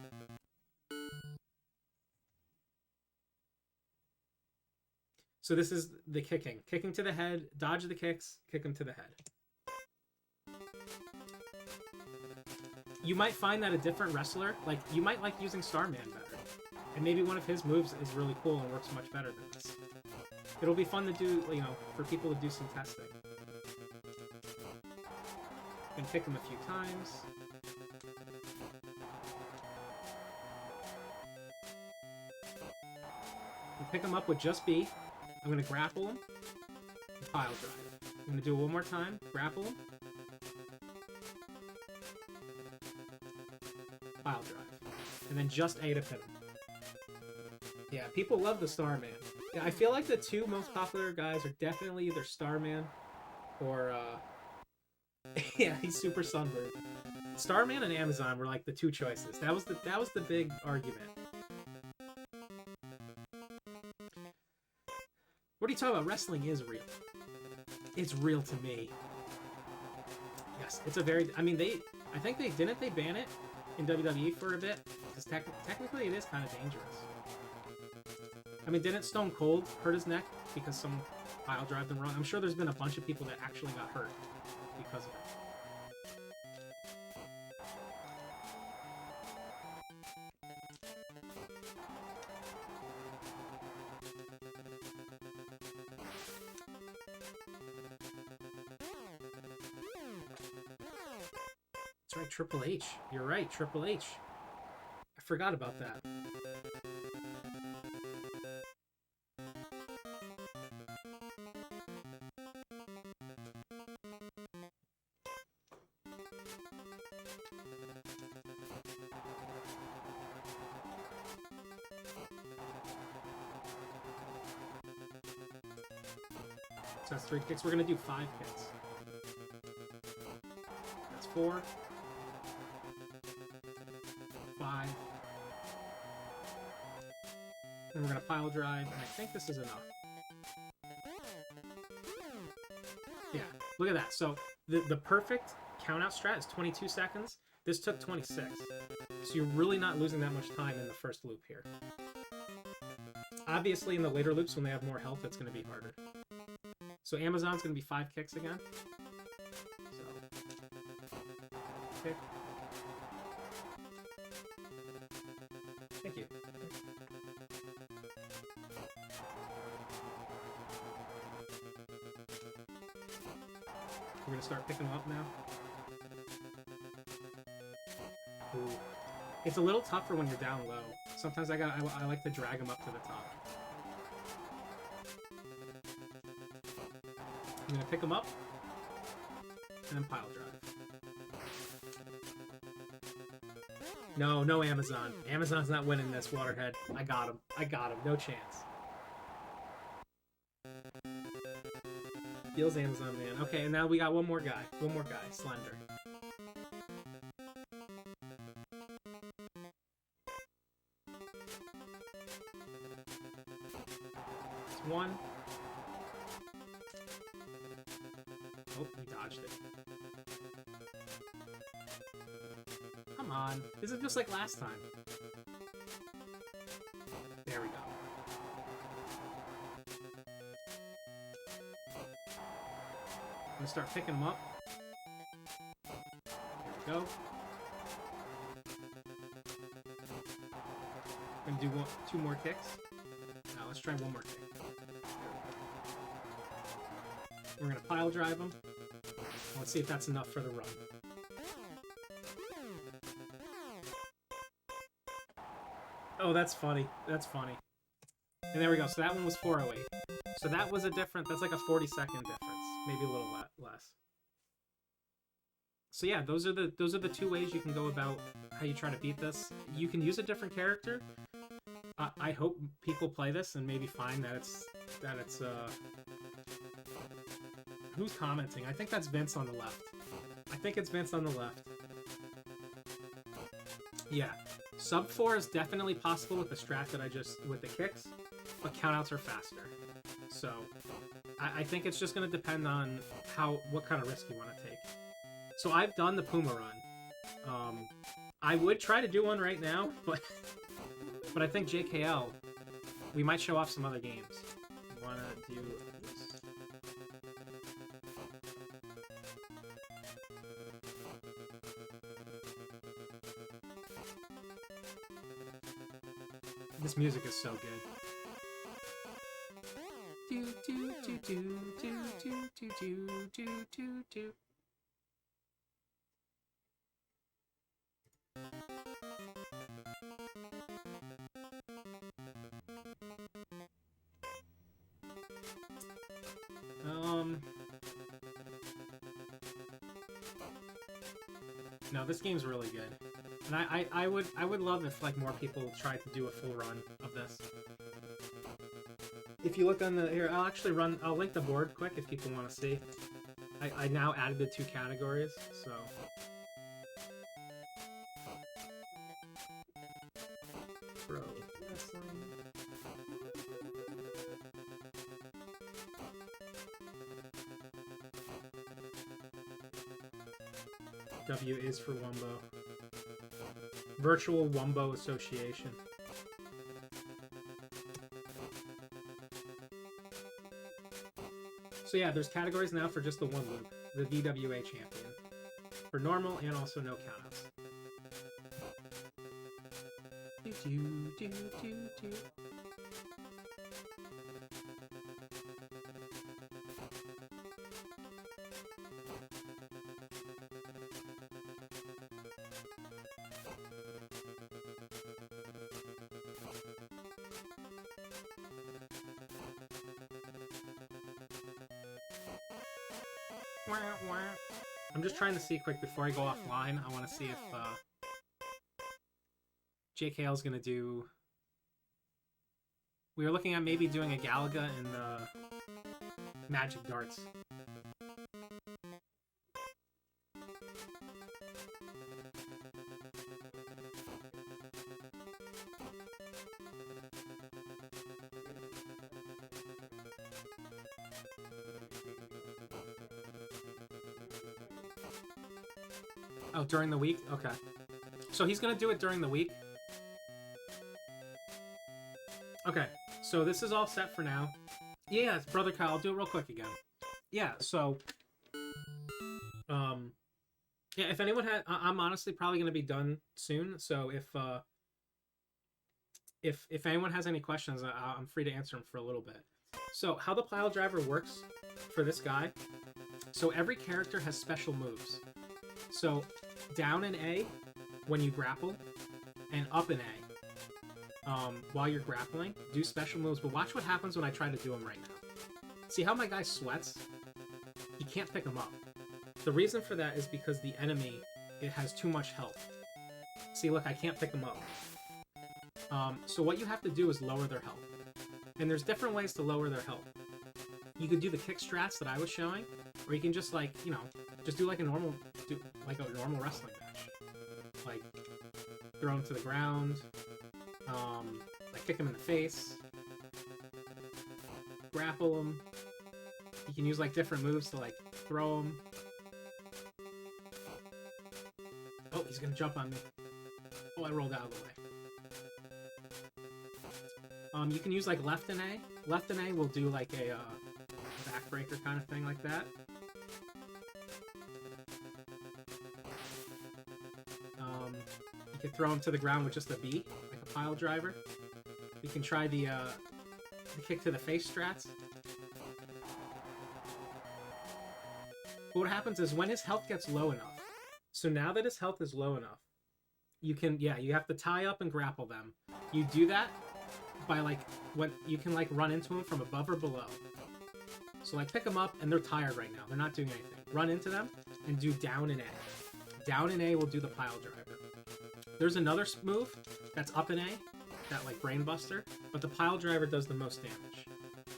So this is the kicking. Kicking to the head, dodge the kicks, kick him to the head. You might find that a different wrestler, like, you might like using Starman better. And maybe one of his moves is really cool and works much better than this. It'll be fun to do, you know, for people to do some testing. You can kick him a few times. You pick him up with just B. I'm going to grapple him, and pile drive. I'm going to do it one more time, grapple him, pile drive, and then just A to pin him. Yeah, people love the Starman. Yeah, I feel like the two most popular guys are definitely either Starman or, yeah, he's Super Sunbird. Starman and Amazon were like the two choices. That was the big argument. What are you talking about? Wrestling is real. It's real to me. Yes, it's a very... I mean, I think they... Didn't they ban it in WWE for a bit? Because technically it is kind of dangerous. I mean, didn't Stone Cold hurt his neck because some pile drive them wrong? I'm sure there's been a bunch of people that actually got hurt because of it. That's right, Triple H. You're right, Triple H. I forgot about that. So that's 3 kicks. We're going to do 5 kicks. That's 4. 5. And we're going to pile drive, and I think this is enough. Yeah, look at that. So the perfect countout strat is 22 seconds. This took 26. So you're really not losing that much time in the first loop here. Obviously, in the later loops, when they have more health, it's going to be harder. So Amazon's going to be 5 kicks again. So, kick. Thank you. We're going to start picking them up now. Ooh. It's a little tougher when you're down low. Sometimes I like to drag them up to the top. I'm going to pick them up, and then pile drive. No Amazon. Amazon's not winning this, Waterhead. I got him. No chance. Feels Amazon, man. Okay, and now we got one more guy. Slender. It's 1. Oh, he dodged it. Come on. This is just like last time. There we go. start picking them up. There we go. I'm gonna do 2 more kicks. Now let's try 1 more kick. We're gonna pile drive them. Let's see if that's enough for the run. Oh, that's funny. That's funny. And there we go. So that one was 408. So that was a different. That's like a 40-second difference, maybe a little less. So yeah, those are the 2 ways you can go about how you try to beat this. You can use a different character. I hope people play this and maybe find that it's who's commenting? I think that's Vince on the left. I think it's Vince on the left. Yeah. Sub 4 is definitely possible with the strat that with the kicks, but countouts are faster. So I think it's just going to depend on what kind of risk you want to take. So I've done the Puma run. I would try to do one right now, but I think JKL, we might show off some other games. We want to do this. This music is so good. Do do do do do do do do do do. No, this game's really good. And I would love if like more people tried to do a full run of this. If you look on the here, I'll link the board quick if people want to see. I now added the 2 categories, so pro wrestling. W is for Wumbo. Virtual Wumbo Association. So yeah, there's categories now for just the 1 loop. The VWA champion. For normal and also no countouts. Do do do do do. I'm just trying to see quick before I go offline. I want to see if JKL's gonna do. We were looking at maybe doing a Galaga and Magic Darts. Oh, during the week? Okay. So he's gonna do it during the week? Okay, so this is all set for now. Yeah, it's Brother Kyle. I'll do it real quick again. Yeah, so... yeah, if anyone had... I'm honestly probably gonna be done soon, so if anyone has any questions, I'm free to answer them for a little bit. So, how the pile driver works for this guy... So every character has special moves. So down in A when you grapple, and up in A while you're grappling, do special moves. But watch what happens when I try to do them right now. See how my guy sweats? He can't pick them up. The reason for that is because the enemy, it has too much health. See, look, I can't pick them up. So what you have to do is lower their health. And there's different ways to lower their health. You could do the kick strats that I was showing, or you can just like, you know, just do like a normal wrestling match. Like, throw him to the ground, like kick him in the face, grapple him. You can use like different moves to like throw him. Oh, he's gonna jump on me. Oh, I rolled out of the way. You can use like left and A. Left and A will do like a backbreaker kind of thing like that. can throw him to the ground with just a B, like a pile driver. You can try the kick to the face strats. But what happens is when his health gets low enough, so now that his health is low enough, you can, yeah, you have to tie up and grapple them. You do that by like, when you can like run into them from above or below. So like pick them up and they're tired right now. They're not doing anything. Run into them and do down and A. Down and A will do the pile driver. There's another move that's up and A, that like brain buster, but the pile driver does the most damage.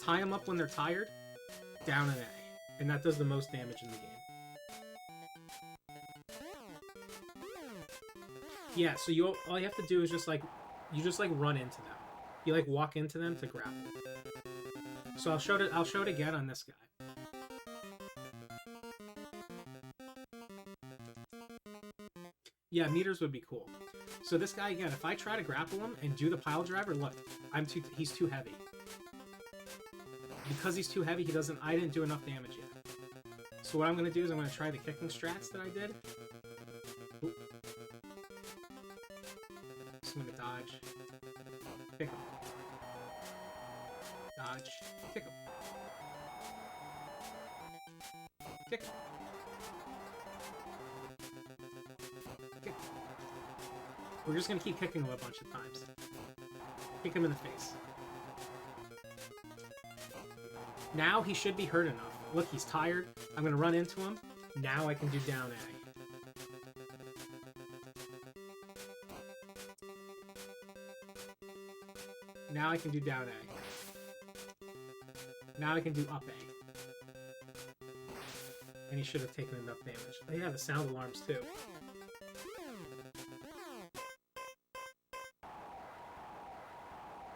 Tie them up when they're tired, down and A, and that does the most damage in the game. Yeah, so all you have to do is just like, you just like run into them. You like walk into them to grapple. So I'll show it again on this guy. Yeah, meters would be cool. So this guy again, if I try to grapple him and do the pile driver, look, he's too heavy. Because he's too heavy, I didn't do enough damage yet. So what I'm gonna do is I'm gonna try the kicking strats that I did. Oop. So I'm gonna dodge. Kick him. Dodge. Kick him. Kick him. Kick him. We're just gonna keep kicking him a bunch of times. Kick him in the face. Now he should be hurt enough. Look, he's tired. I'm gonna run into him. Now I can do down A. Now I can do down A. Now I can do up A. And he should have taken enough damage. Oh yeah, the sound alarms too.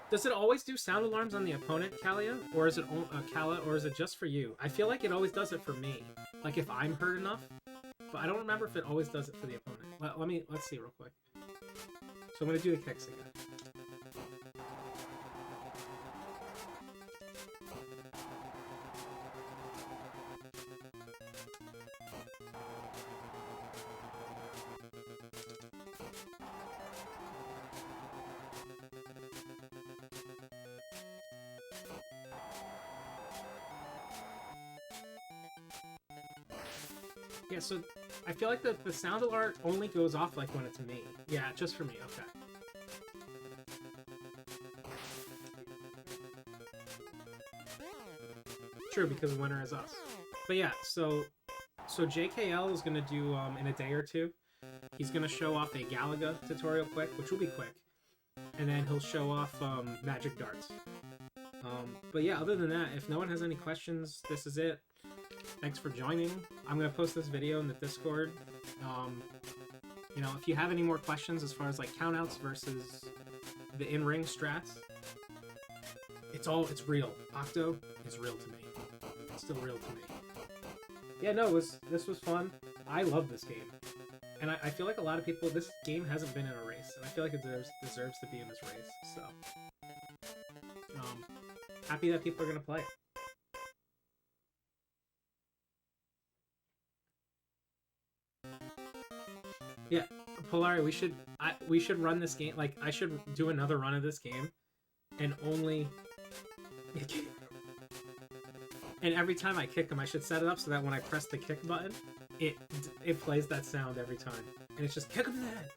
Does it always do sound alarms on the opponent, Kalia? Or is it Kala, or is it just for you? I feel like it always does it for me. Like if I'm hurt enough. But I don't remember if it always does it for the opponent. Let's see real quick. So I'm gonna do the kicks again. Yeah, so I feel like the sound alert only goes off like when it's me. Yeah, just for me, okay. True, because the winner is us. But yeah, so JKL is gonna do in a day or two. He's gonna show off a Galaga tutorial quick, which will be quick. And then he'll show off magic darts. But yeah, other than that, if no one has any questions, this is it. Thanks for joining. I'm going to post this video in the Discord. You know, if you have any more questions as far as like countouts versus the in-ring strats, it's real. Octo is real to me. It's still real to me. Yeah, no, this was fun. I love this game. And I feel like a lot of people, this game hasn't been in a race, and I feel like it deserves to be in this race, so. Happy that people are going to play it. Yeah, Polari, we should run this game, like, I should do another run of this game, and only... And every time I kick him, I should set it up so that when I press the kick button, it plays that sound every time. And it's just, kick him in the head!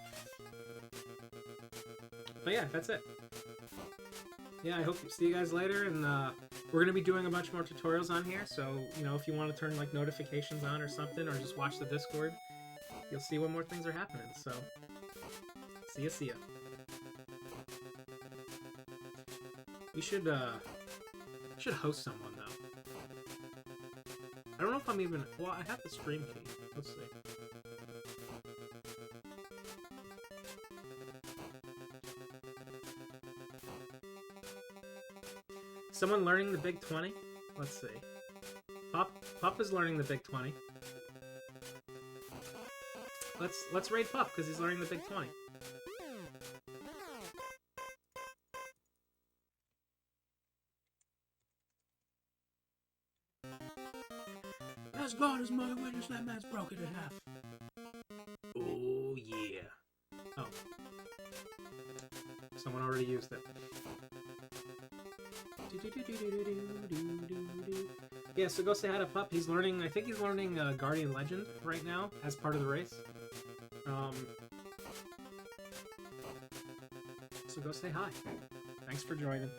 But yeah, that's it. Yeah, I hope to see you guys later, and we're going to be doing a bunch more tutorials on here, so, you know, if you want to turn, like, notifications on or something, or just watch the Discord, you'll see when more things are happening, so... See ya. We should host someone, though. I don't know if I'm even... Well, I have the stream key. Let's see. Someone learning the Big 20? Let's see. Pup is learning the Big 20. Let's raid Pup because he's learning the Big 20. As God is my witness, that man's broken in half. Oh yeah. Oh. someone already used it. Yeah, so go say hi to Pup. He's learning, I think he's learning Guardian Legend right now as part of the race. So go say hi. Thanks for joining.